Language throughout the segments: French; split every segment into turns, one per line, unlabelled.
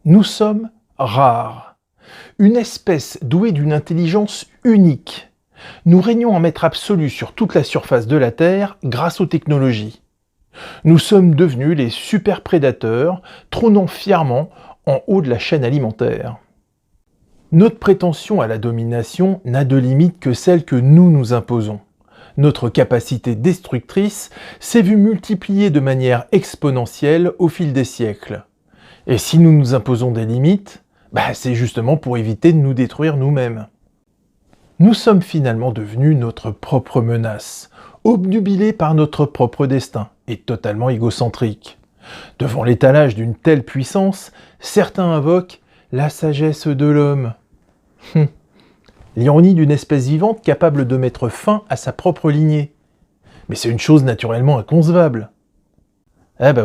Nous sommes rares, une espèce douée d'une intelligence unique. Nous régnons en maître absolu sur toute la surface de la Terre grâce aux technologies. Nous sommes devenus les super prédateurs, trônant fièrement en haut de la chaîne alimentaire. Notre prétention à la domination n'a de limite que celle que nous nous imposons. Notre capacité destructrice s'est vue multipliée de manière exponentielle au fil des siècles. Et si nous nous imposons des limites, c'est justement pour éviter de nous détruire nous-mêmes. Nous sommes finalement devenus notre propre menace, obnubilés par notre propre destin et totalement égocentriques. Devant l'étalage d'une telle puissance, certains invoquent la sagesse de l'homme. L'ironie d'une espèce vivante capable de mettre fin à sa propre lignée. Mais c'est une chose naturellement inconcevable.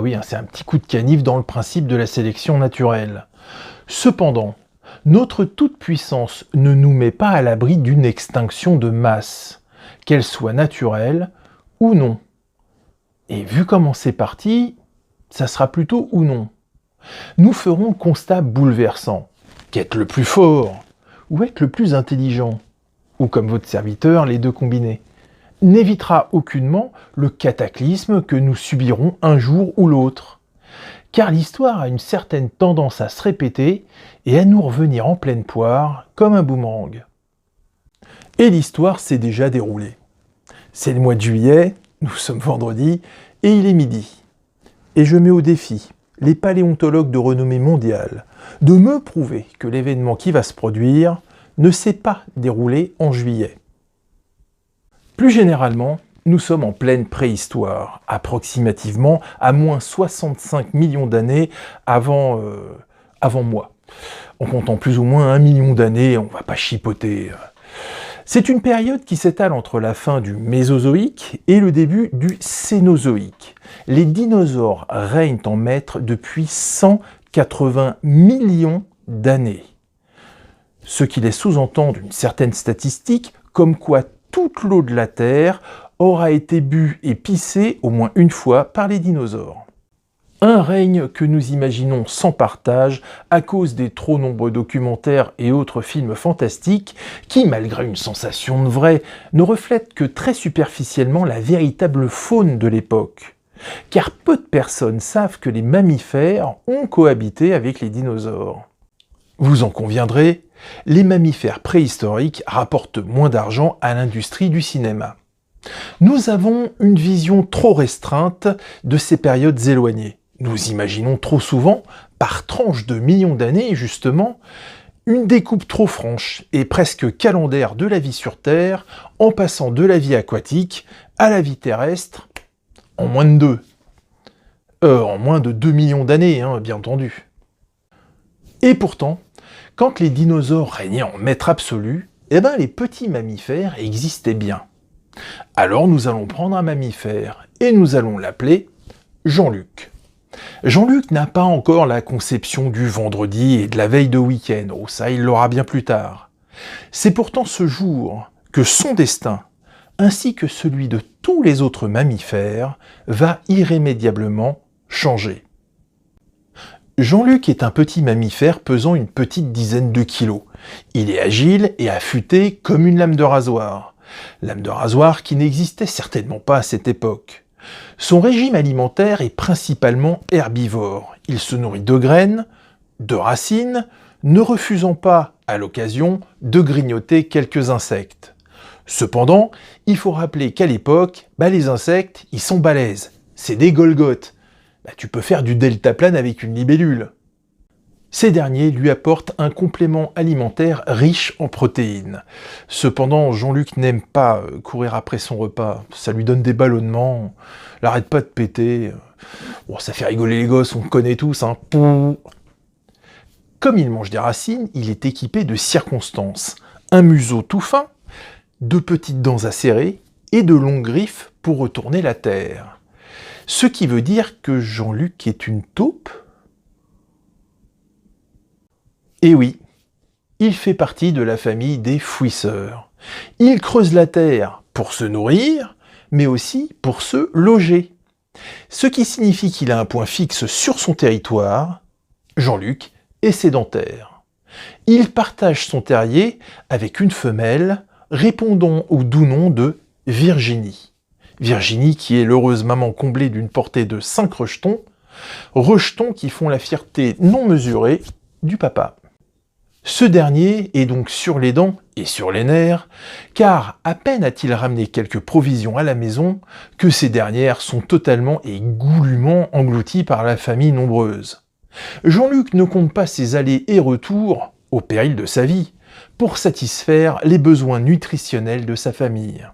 Oui, c'est un petit coup de canif dans le principe de la sélection naturelle. Cependant, notre toute-puissance ne nous met pas à l'abri d'une extinction de masse, qu'elle soit naturelle ou non. Et vu comment c'est parti, ça sera plutôt ou non. Nous ferons le constat bouleversant qu'être le plus fort ou être le plus intelligent, ou comme votre serviteur, les deux combinés, n'évitera aucunement le cataclysme que nous subirons un jour ou l'autre. Car l'histoire a une certaine tendance à se répéter et à nous revenir en pleine poire comme un boomerang. Et l'histoire s'est déjà déroulée. C'est le mois de juillet, nous sommes vendredi, et il est midi. Et je mets au défi les paléontologues de renommée mondiale de me prouver que l'événement qui va se produire ne s'est pas déroulé en juillet. Plus généralement, nous sommes en pleine préhistoire, approximativement à moins 65 millions d'années avant moi. En comptant plus ou moins 1 million d'années, on va pas chipoter. C'est une période qui s'étale entre la fin du Mésozoïque et le début du Cénozoïque. Les dinosaures règnent en maître depuis 180 millions d'années. Ce qui laisse sous-entendre une certaine statistique, comme quoi toute l'eau de la Terre aura été bue et pissée au moins une fois par les dinosaures. Un règne que nous imaginons sans partage à cause des trop nombreux documentaires et autres films fantastiques qui, malgré une sensation de vrai, ne reflètent que très superficiellement la véritable faune de l'époque. Car peu de personnes savent que les mammifères ont cohabité avec les dinosaures. Vous en conviendrez, les mammifères préhistoriques rapportent moins d'argent à l'industrie du cinéma. Nous avons une vision trop restreinte de ces périodes éloignées. Nous imaginons trop souvent, par tranches de millions d'années justement, une découpe trop franche et presque calendaire de la vie sur Terre, en passant de la vie aquatique à la vie terrestre en moins de 2 millions d'années, bien entendu. Et pourtant, quand les dinosaures régnaient en maître absolu, les petits mammifères existaient bien. Alors nous allons prendre un mammifère et nous allons l'appeler Jean-Luc. Jean-Luc n'a pas encore la conception du vendredi et de la veille de week-end. Ça, il l'aura bien plus tard. C'est pourtant ce jour que son destin, ainsi que celui de tous les autres mammifères, va irrémédiablement changer. Jean-Luc est un petit mammifère pesant une petite dizaine de kilos. Il est agile et affûté comme une lame de rasoir. Lame de rasoir qui n'existait certainement pas à cette époque. Son régime alimentaire est principalement herbivore. Il se nourrit de graines, de racines, ne refusant pas, à l'occasion, de grignoter quelques insectes. Cependant, il faut rappeler qu'à l'époque, les insectes, ils sont balèzes. C'est des Golgoths. Tu peux faire du deltaplane avec une libellule. Ces derniers lui apportent un complément alimentaire riche en protéines. Cependant, Jean-Luc n'aime pas courir après son repas. Ça lui donne des ballonnements. Il n'arrête pas de péter. Ça fait rigoler les gosses, on le connaît tous. Comme il mange des racines, il est équipé de circonstances. Un museau tout fin, de petites dents acérées et de longues griffes pour retourner la terre. Ce qui veut dire que Jean-Luc est une taupe ? Et oui, il fait partie de la famille des fouisseurs. Il creuse la terre pour se nourrir, mais aussi pour se loger. Ce qui signifie qu'il a un point fixe sur son territoire. Jean-Luc et sédentaire. Il partage son terrier avec une femelle répondant au doux nom de Virginie. Virginie qui est l'heureuse maman comblée d'une portée de 5 rejetons qui font la fierté non mesurée du papa. Ce dernier est donc sur les dents et sur les nerfs, car à peine a-t-il ramené quelques provisions à la maison que ces dernières sont totalement et goulûment englouties par la famille nombreuse. Jean-Luc ne compte pas ses allers et retours, au péril de sa vie, pour satisfaire les besoins nutritionnels de sa famille.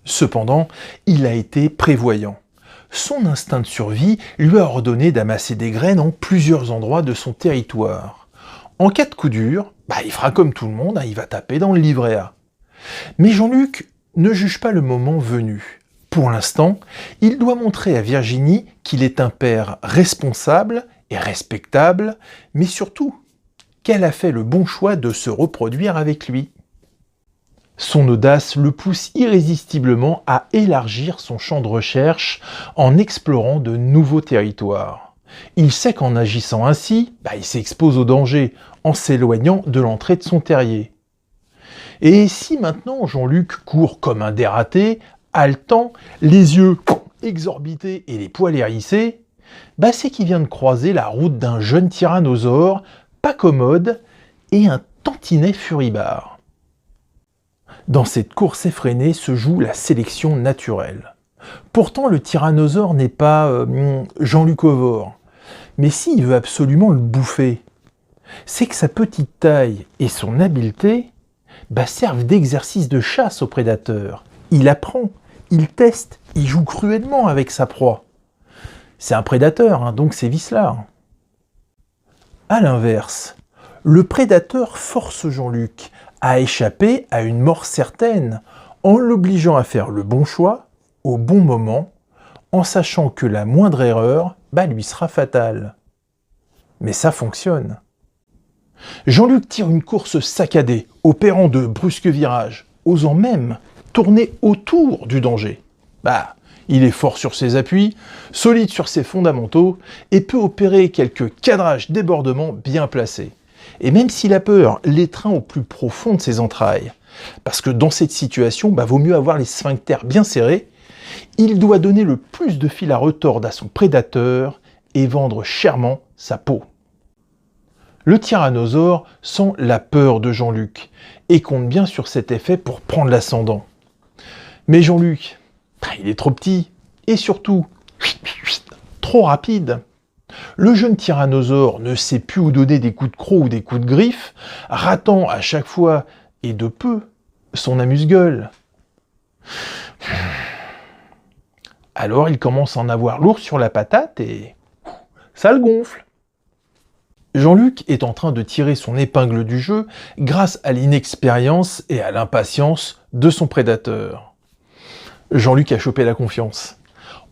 Cependant, il a été prévoyant. Son instinct de survie lui a ordonné d'amasser des graines en plusieurs endroits de son territoire. En cas de coup dur, il fera comme tout le monde, il va taper dans le livret A. Mais Jean-Luc ne juge pas le moment venu. Pour l'instant, il doit montrer à Virginie qu'il est un père responsable et respectable, mais surtout qu'elle a fait le bon choix de se reproduire avec lui. Son audace le pousse irrésistiblement à élargir son champ de recherche en explorant de nouveaux territoires. Il sait qu'en agissant ainsi, il s'expose au danger en s'éloignant de l'entrée de son terrier. Et si maintenant Jean-Luc court comme un dératé, haletant, les yeux exorbités et les poils hérissés, c'est qu'il vient de croiser la route d'un jeune tyrannosaure, pas commode, et un tantinet furibard. Dans cette course effrénée se joue la sélection naturelle. Pourtant, le tyrannosaure n'est pas Jean-Lucovore. Mais s'il veut absolument le bouffer, c'est que sa petite taille et son habileté servent d'exercice de chasse au prédateur. Il apprend, il teste, il joue cruellement avec sa proie. C'est un prédateur, donc c'est vicelard. A l'inverse, le prédateur force Jean-Luc à échapper à une mort certaine en l'obligeant à faire le bon choix, au bon moment, en sachant que la moindre erreur lui sera fatale. Mais ça fonctionne. Jean-Luc tire une course saccadée, opérant de brusques virages, osant même tourner autour du danger. Il est fort sur ses appuis, solide sur ses fondamentaux, et peut opérer quelques cadrages débordements bien placés. Et même s'il a peur, l'étreint au plus profond de ses entrailles. Parce que dans cette situation, vaut mieux avoir les sphincters bien serrés. Il doit donner le plus de fil à retordre à son prédateur et vendre chèrement sa peau. Le tyrannosaure sent la peur de Jean-Luc et compte bien sur cet effet pour prendre l'ascendant. Mais Jean-Luc, il est trop petit et surtout trop rapide. Le jeune tyrannosaure ne sait plus où donner des coups de croc ou des coups de griffe, ratant à chaque fois, et de peu, son amuse-gueule. Alors il commence à en avoir lourd sur la patate et ça le gonfle. Jean-Luc est en train de tirer son épingle du jeu grâce à l'inexpérience et à l'impatience de son prédateur. Jean-Luc a chopé la confiance.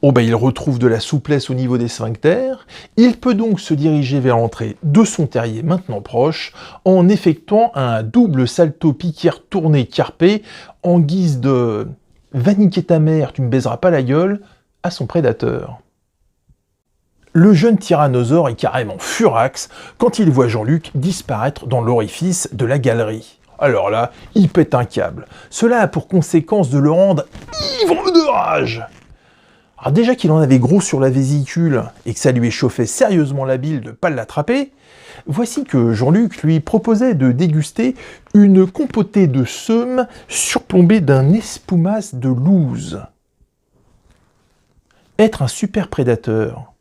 Il retrouve de la souplesse au niveau des sphincters, il peut donc se diriger vers l'entrée de son terrier maintenant proche en effectuant un double salto piquière tourné carpé en guise de « va niquer ta mère, tu me baiseras pas la gueule » à son prédateur. Le jeune tyrannosaure est carrément furax quand il voit Jean-Luc disparaître dans l'orifice de la galerie. Alors là, il pète un câble. Cela a pour conséquence de le rendre ivre de rage. Alors déjà qu'il en avait gros sur la vésicule et que ça lui échauffait sérieusement la bile de ne pas l'attraper, voici que Jean-Luc lui proposait de déguster une compotée de seum surplombée d'un espoumas de louse. Être un super prédateur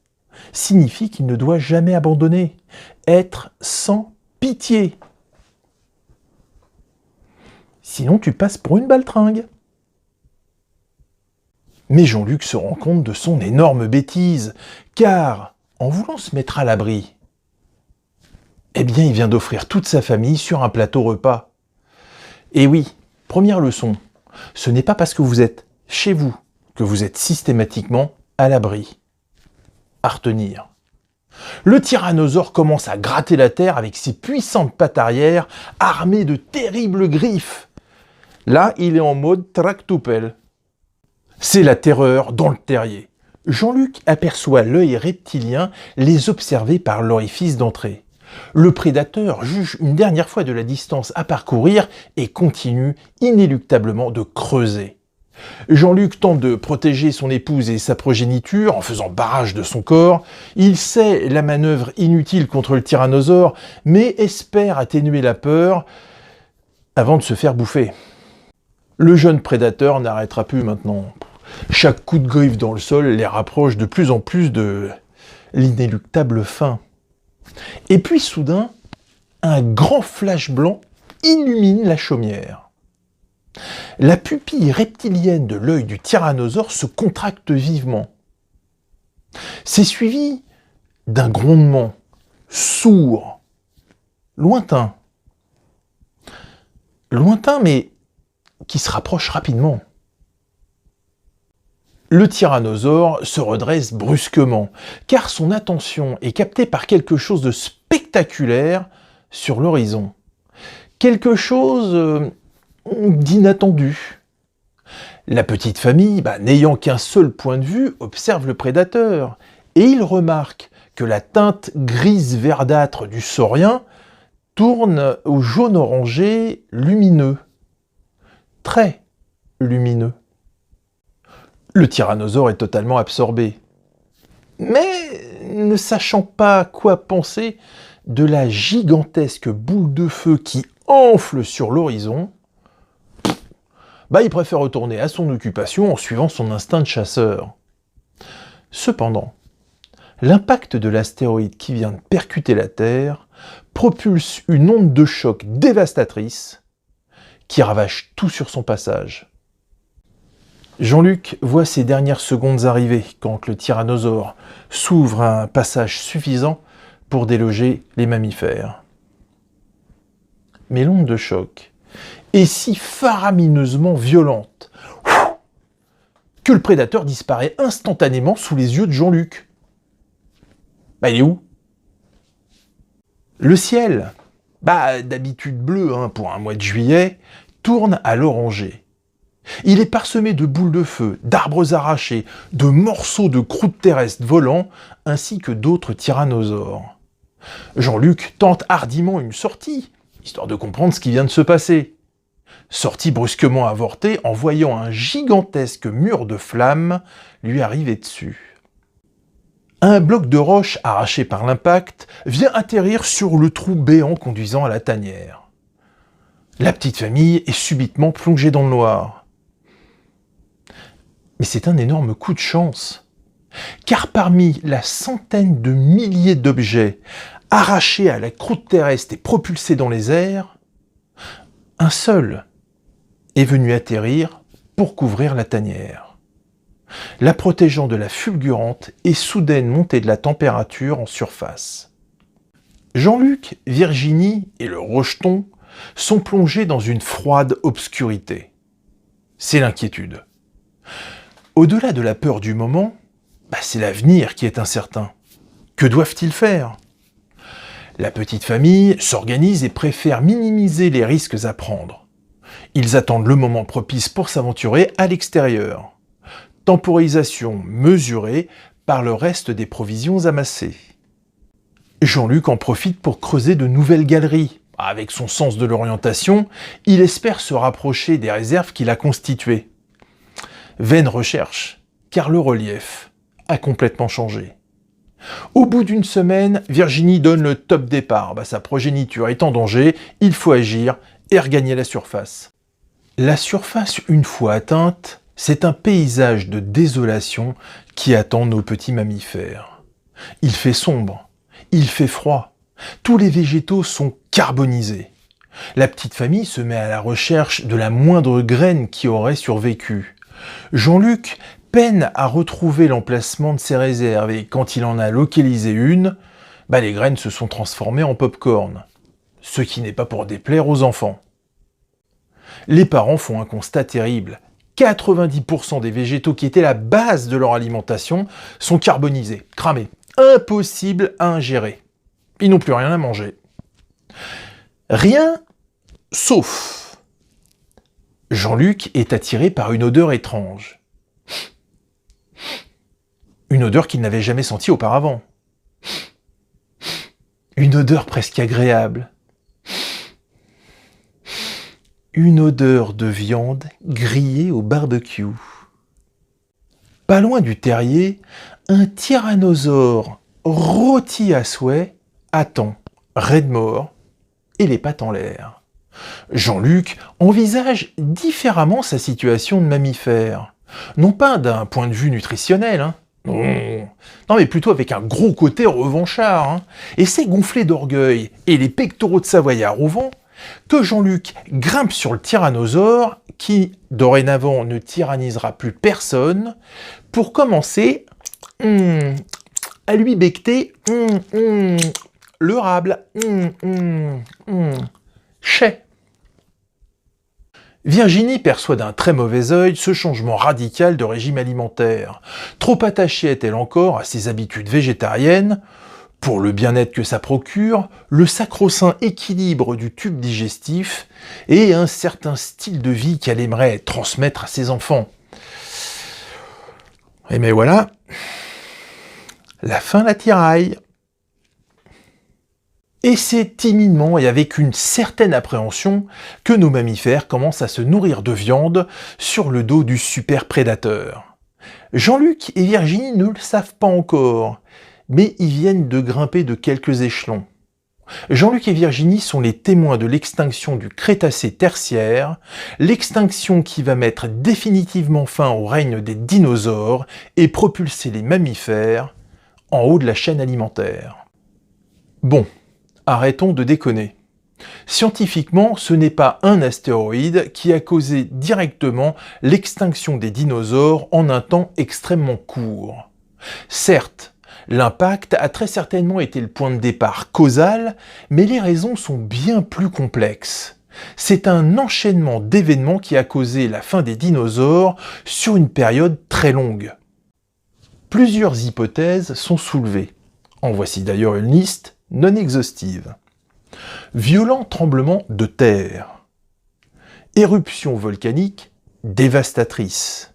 signifie qu'il ne doit jamais abandonner, être sans pitié. Sinon tu passes pour une baltringue. Mais Jean-Luc se rend compte de son énorme bêtise, car en voulant se mettre à l'abri, il vient d'offrir toute sa famille sur un plateau repas. Et oui, première leçon, ce n'est pas parce que vous êtes chez vous que vous êtes systématiquement à l'abri. À retenir. Le tyrannosaure commence à gratter la terre avec ses puissantes pattes arrière armées de terribles griffes. Là, il est en mode tractopelle. C'est la terreur dans le terrier. Jean-Luc aperçoit l'œil reptilien les observer par l'orifice d'entrée. Le prédateur juge une dernière fois de la distance à parcourir et continue inéluctablement de creuser. Jean-Luc tente de protéger son épouse et sa progéniture en faisant barrage de son corps. Il sait la manœuvre inutile contre le tyrannosaure, mais espère atténuer la peur avant de se faire bouffer. Le jeune prédateur n'arrêtera plus maintenant. Chaque coup de griffe dans le sol les rapproche de plus en plus de l'inéluctable fin. Et puis soudain, un grand flash blanc illumine la chaumière. La pupille reptilienne de l'œil du tyrannosaure se contracte vivement. C'est suivi d'un grondement sourd, lointain. Lointain, mais qui se rapproche rapidement. Le tyrannosaure se redresse brusquement, car son attention est captée par quelque chose de spectaculaire sur l'horizon. Quelque chose d'inattendu. La petite famille, n'ayant qu'un seul point de vue, observe le prédateur, et il remarque que la teinte grise verdâtre du saurien tourne au jaune orangé lumineux. Très lumineux. Le tyrannosaure est totalement absorbé. Mais, ne sachant pas quoi penser de la gigantesque boule de feu qui enfle sur l'horizon, il préfère retourner à son occupation en suivant son instinct de chasseur. Cependant, l'impact de l'astéroïde qui vient de percuter la Terre propulse une onde de choc dévastatrice qui ravage tout sur son passage. Jean-Luc voit ses dernières secondes arriver quand le tyrannosaure s'ouvre un passage suffisant pour déloger les mammifères. Mais l'onde de choc est si faramineusement violente que le prédateur disparaît instantanément sous les yeux de Jean-Luc. Il est où? Le ciel, d'habitude bleu pour un mois de juillet, tourne à l'orangé. Il est parsemé de boules de feu, d'arbres arrachés, de morceaux de croûte terrestre volants, ainsi que d'autres tyrannosaures. Jean-Luc tente hardiment une sortie, histoire de comprendre ce qui vient de se passer. Sortie brusquement avortée en voyant un gigantesque mur de flammes lui arriver dessus. Un bloc de roche arraché par l'impact vient atterrir sur le trou béant conduisant à la tanière. La petite famille est subitement plongée dans le noir. Mais c'est un énorme coup de chance, car parmi la centaine de milliers d'objets arrachés à la croûte terrestre et propulsés dans les airs, un seul est venu atterrir pour couvrir la tanière, la protégeant de la fulgurante et soudaine montée de la température en surface. Jean-Luc, Virginie et le rejeton sont plongés dans une froide obscurité. C'est l'inquiétude. Au-delà de la peur du moment, c'est l'avenir qui est incertain. Que doivent-ils faire? La petite famille s'organise et préfère minimiser les risques à prendre. Ils attendent le moment propice pour s'aventurer à l'extérieur. Temporisation mesurée par le reste des provisions amassées. Jean-Luc en profite pour creuser de nouvelles galeries. Avec son sens de l'orientation, il espère se rapprocher des réserves qu'il a constituées. Vaine recherche, car le relief a complètement changé. Au bout d'une semaine, Virginie donne le top départ. Sa progéniture est en danger, il faut agir et regagner la surface. La surface, une fois atteinte, c'est un paysage de désolation qui attend nos petits mammifères. Il fait sombre, il fait froid, tous les végétaux sont carbonisés. La petite famille se met à la recherche de la moindre graine qui aurait survécu. Jean-Luc peine à retrouver l'emplacement de ses réserves et quand il en a localisé une, les graines se sont transformées en pop-corn. Ce qui n'est pas pour déplaire aux enfants. Les parents font un constat terrible. 90% des végétaux qui étaient la base de leur alimentation sont carbonisés, cramés, impossible à ingérer. Ils n'ont plus rien à manger. Rien sauf Jean-Luc est attiré par une odeur étrange. Une odeur qu'il n'avait jamais sentie auparavant. Une odeur presque agréable. Une odeur de viande grillée au barbecue. Pas loin du terrier, un tyrannosaure rôti à souhait attend, raide mort, et les pattes en l'air. Jean-Luc envisage différemment sa situation de mammifère. Non pas d'un point de vue nutritionnel, non, mais plutôt avec un gros côté revanchard. Et c'est gonflé d'orgueil et les pectoraux de Savoyard au vent que Jean-Luc grimpe sur le tyrannosaure qui, dorénavant, ne tyrannisera plus personne, pour commencer à lui becter le rable. Chais. Virginie perçoit d'un très mauvais œil ce changement radical de régime alimentaire. Trop attachée est-elle encore à ses habitudes végétariennes, pour le bien-être que ça procure, le sacro-saint équilibre du tube digestif et un certain style de vie qu'elle aimerait transmettre à ses enfants. Et mais voilà, la faim la tiraille. Et c'est timidement et avec une certaine appréhension que nos mammifères commencent à se nourrir de viande sur le dos du super prédateur. Jean-Luc et Virginie ne le savent pas encore, mais ils viennent de grimper de quelques échelons. Jean-Luc et Virginie sont les témoins de l'extinction du Crétacé tertiaire, l'extinction qui va mettre définitivement fin au règne des dinosaures et propulser les mammifères en haut de la chaîne alimentaire. Bon, arrêtons de déconner. Scientifiquement, ce n'est pas un astéroïde qui a causé directement l'extinction des dinosaures en un temps extrêmement court. Certes, l'impact a très certainement été le point de départ causal, mais les raisons sont bien plus complexes. C'est un enchaînement d'événements qui a causé la fin des dinosaures sur une période très longue. Plusieurs hypothèses sont soulevées. En voici d'ailleurs une liste non exhaustive. Violent tremblement de terre. Éruption volcanique dévastatrice.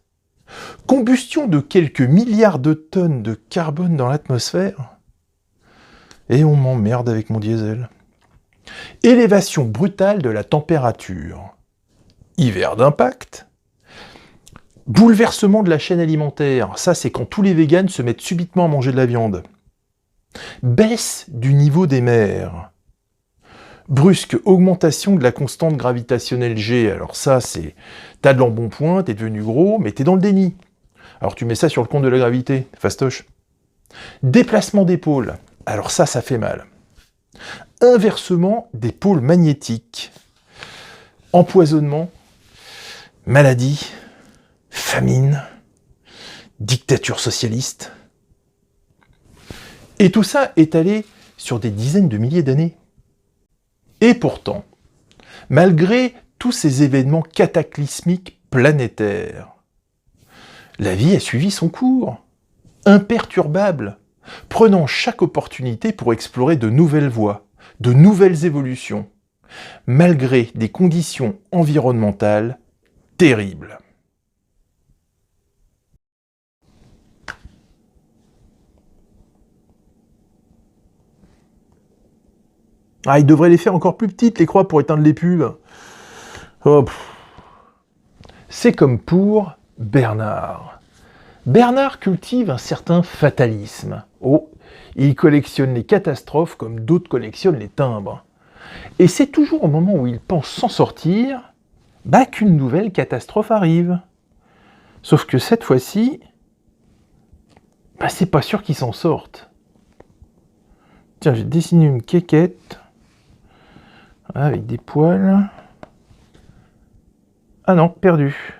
Combustion de quelques milliards de tonnes de carbone dans l'atmosphère. Et on m'emmerde avec mon diesel. Élévation brutale de la température. Hiver d'impact. Bouleversement de la chaîne alimentaire. Ça, c'est quand tous les véganes se mettent subitement à manger de la viande. Baisse du niveau des mers. Brusque augmentation de la constante gravitationnelle G. Alors ça, c'est... T'as de l'embonpoint, t'es devenu gros, mais t'es dans le déni. Alors tu mets ça sur le compte de la gravité, fastoche. Déplacement des pôles. Alors ça fait mal. Inversement des pôles magnétiques. Empoisonnement. Maladie. Famine. Dictature socialiste. Et tout ça étalé sur des dizaines de milliers d'années. Et pourtant, malgré tous ces événements cataclysmiques planétaires, la vie a suivi son cours, imperturbable, prenant chaque opportunité pour explorer de nouvelles voies, de nouvelles évolutions, malgré des conditions environnementales terribles. Ah, il devrait les faire encore plus petites, les croix, pour éteindre les pubs. Oh, c'est comme pour Bernard. Bernard cultive un certain fatalisme. Oh, il collectionne les catastrophes comme d'autres collectionnent les timbres. Et c'est toujours au moment où il pense s'en sortir, qu'une nouvelle catastrophe arrive. Sauf que cette fois-ci, c'est pas sûr qu'il s'en sorte. Tiens, j'ai dessiné une quéquette. Avec des poils. Ah non, perdu.